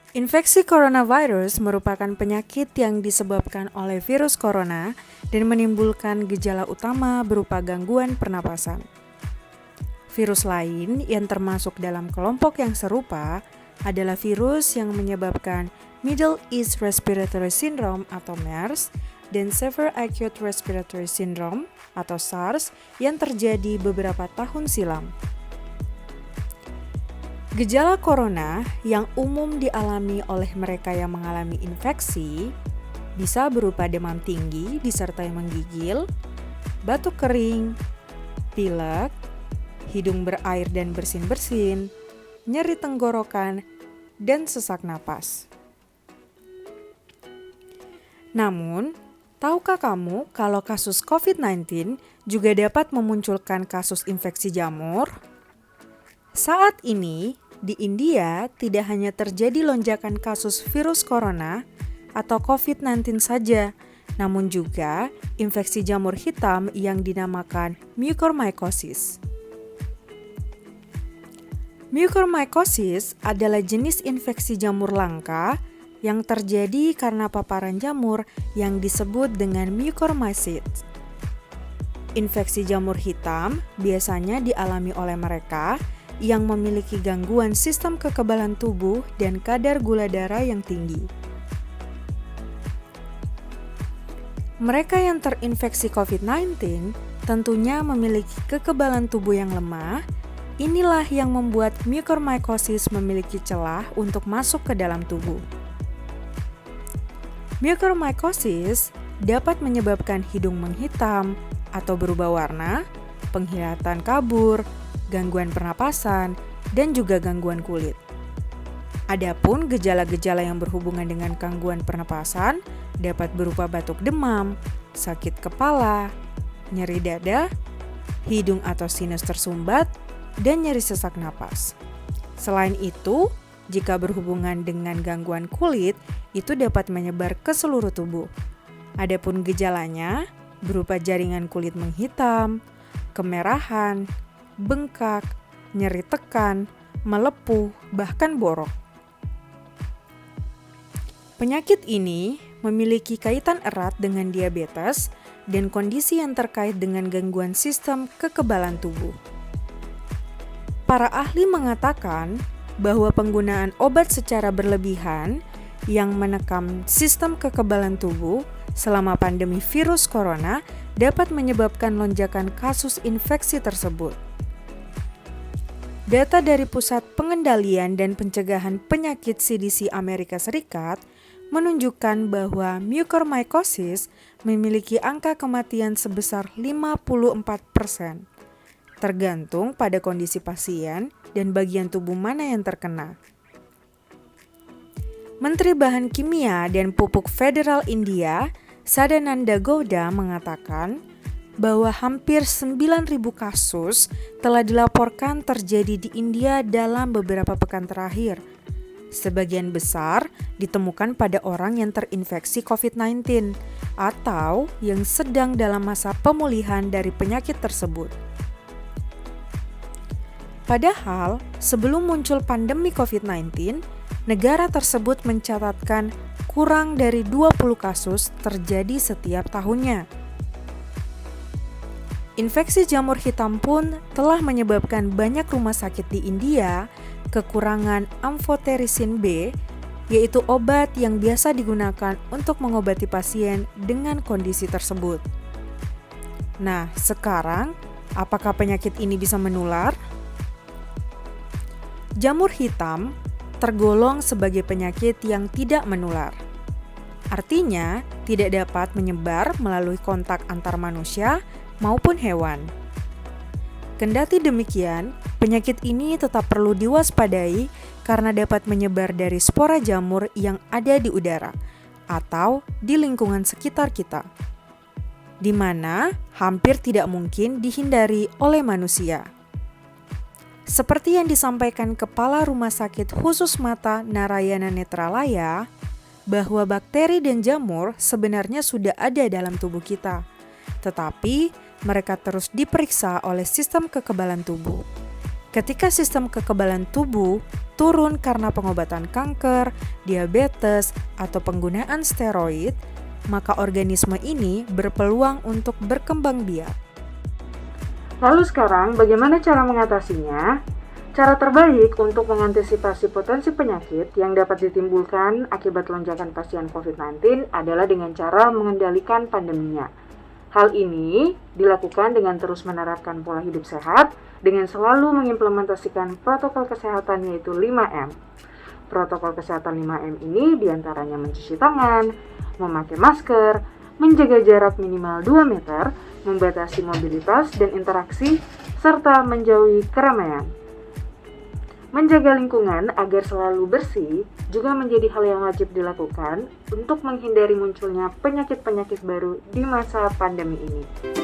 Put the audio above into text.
Infeksi coronavirus merupakan penyakit yang disebabkan oleh virus corona dan menimbulkan gejala utama berupa gangguan pernapasan. Virus lain yang termasuk dalam kelompok yang serupa adalah virus yang menyebabkan Middle East Respiratory Syndrome atau MERS dan Severe Acute Respiratory Syndrome atau SARS yang terjadi beberapa tahun silam. Gejala corona yang umum dialami oleh mereka yang mengalami infeksi bisa berupa demam tinggi disertai menggigil, batuk kering, pilek, hidung berair dan bersin-bersin, nyeri tenggorokan, dan sesak napas. Namun, tahukah kamu kalau kasus COVID-19 juga dapat memunculkan kasus infeksi jamur? Saat ini, di India tidak hanya terjadi lonjakan kasus virus corona atau COVID-19 saja, namun juga infeksi jamur hitam yang dinamakan mucormycosis. Mucormycosis adalah jenis infeksi jamur langka yang terjadi karena paparan jamur yang disebut dengan mucormycetes. Infeksi jamur hitam biasanya dialami oleh mereka yang memiliki gangguan sistem kekebalan tubuh dan kadar gula darah yang tinggi. Mereka yang terinfeksi COVID-19 tentunya memiliki kekebalan tubuh yang lemah. Inilah yang membuat mucormycosis memiliki celah untuk masuk ke dalam tubuh. Mucormycosis dapat menyebabkan hidung menghitam atau berubah warna, penglihatan kabur, gangguan pernapasan, dan juga gangguan kulit. Adapun gejala-gejala yang berhubungan dengan gangguan pernapasan dapat berupa batuk demam, sakit kepala, nyeri dada, hidung atau sinus tersumbat, dan nyeri sesak napas. Selain itu, jika berhubungan dengan gangguan kulit, itu dapat menyebar ke seluruh tubuh. Adapun gejalanya berupa jaringan kulit menghitam, kemerahan, bengkak, nyeri tekan, melepuh, bahkan borok. Penyakit ini memiliki kaitan erat dengan diabetes dan kondisi yang terkait dengan gangguan sistem kekebalan tubuh. Para ahli mengatakan bahwa penggunaan obat secara berlebihan yang menekan sistem kekebalan tubuh selama pandemi virus corona dapat menyebabkan lonjakan kasus infeksi tersebut. Data dari Pusat Pengendalian dan Pencegahan Penyakit CDC Amerika Serikat menunjukkan bahwa mucormycosis memiliki angka kematian sebesar 54%, tergantung pada kondisi pasien dan bagian tubuh mana yang terkena. Menteri Bahan Kimia dan Pupuk Federal India, Sadananda Gowda mengatakan bahwa hampir 9.000 kasus telah dilaporkan terjadi di India dalam beberapa pekan terakhir. Sebagian besar ditemukan pada orang yang terinfeksi COVID-19 atau yang sedang dalam masa pemulihan dari penyakit tersebut. Padahal, sebelum muncul pandemi COVID-19, negara tersebut mencatatkan kurang dari 20 kasus terjadi setiap tahunnya. Infeksi jamur hitam pun telah menyebabkan banyak rumah sakit di India kekurangan amphotericin B, yaitu obat yang biasa digunakan untuk mengobati pasien dengan kondisi tersebut. Nah, sekarang apakah penyakit ini bisa menular? Jamur hitam tergolong sebagai penyakit yang tidak menular. Artinya, tidak dapat menyebar melalui kontak antar manusia maupun hewan. Kendati demikian, penyakit ini tetap perlu diwaspadai karena dapat menyebar dari spora jamur yang ada di udara atau di lingkungan sekitar kita, di mana hampir tidak mungkin dihindari oleh manusia. Seperti yang disampaikan Kepala Rumah Sakit Khusus Mata Narayana Netralaya, bahwa bakteri dan jamur sebenarnya sudah ada dalam tubuh kita, tetapi mereka terus diperiksa oleh sistem kekebalan tubuh. Ketika sistem kekebalan tubuh turun karena pengobatan kanker, diabetes, atau penggunaan steroid, maka organisme ini berpeluang untuk berkembang biak. Lalu sekarang, bagaimana cara mengatasinya? Cara terbaik untuk mengantisipasi potensi penyakit yang dapat ditimbulkan akibat lonjakan pasien COVID-19 adalah dengan cara mengendalikan pandeminya. Hal ini dilakukan dengan terus menerapkan pola hidup sehat dengan selalu mengimplementasikan protokol kesehatan yaitu 5M. Protokol kesehatan 5M ini diantaranya mencuci tangan, memakai masker, menjaga jarak minimal 2 meter, membatasi mobilitas dan interaksi, serta menjauhi keramaian. Menjaga lingkungan agar selalu bersih juga menjadi hal yang wajib dilakukan untuk menghindari munculnya penyakit-penyakit baru di masa pandemi ini.